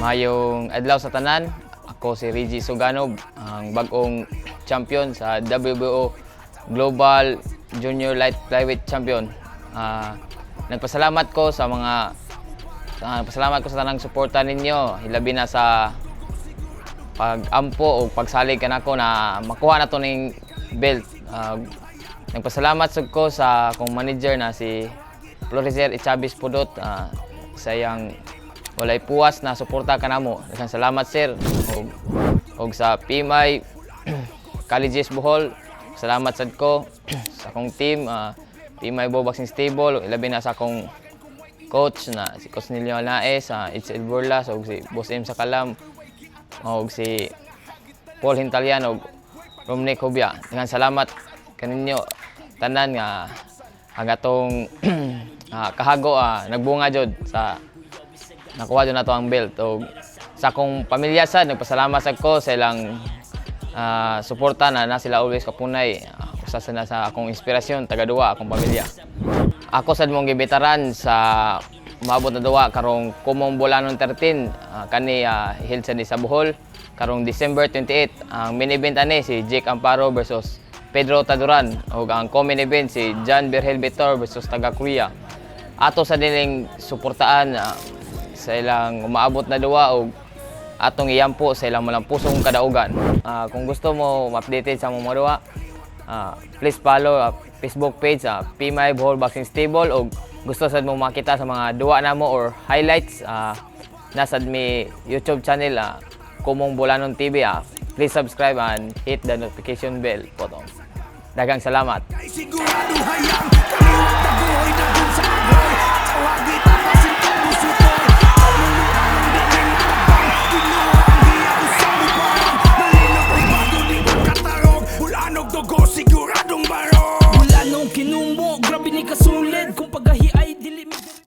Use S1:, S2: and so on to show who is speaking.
S1: Mayong adlaw sa tanan, ako si Reggie Suganov, ang bagong champion sa WBO Global Junior Light Flyweight Champion. Nagpasalamat ko sa tanang suporta ninyo, hilabi na sa pag-ampo o pagsalig kanako na makuha na to ning belt. Nagpasalamat sad ko sa akong manager na si Florizer Ichabis Pudot, sayang walay puwas na suporta kanamo. Daghang salamat sir. Og sa PMI Colleges Bohol, salamat sad ko sa akong team, PMI Boxing Stable, ilabi na sa akong coach na si Coach Nilio Naes, Itzel Burlas, og si Boss M Sakalam, og si Paul Hintalian og Romney Cobia. Daghang salamat kaninyo tanan nga ang atong kahago nagbunga jud sa nakuha dyan na to ang belt. O, sa akong pamilya sad, nagpasalamat sad ko sa ilang suporta na sila always kapunay. Usa na sa akong inspirasyon, taga-duwa akong pamilya. Ako sad mong gibetaran sa maabot na duwa karong Kumong Bulanon 13, kani held sa Bohol karong December 28. Ang main event ani si Jake Amparo versus Pedro Taduran, ug ang co-main event si John Berhel Vitor versus taga Korea. Ato sa dining suportaan sa ilang umaabot na duwa o atong iyampo sa ilang malampusong kadaugan. Kung gusto mo ma-updated sa mga duwa, please follow Facebook page PMI Bohol Boxing Stable, o gusto sad mo makita sa mga duwa namo or highlights, nasa mi YouTube channel Kumong Bulanon TV. Please subscribe and hit the notification bell button. Daghang salamat.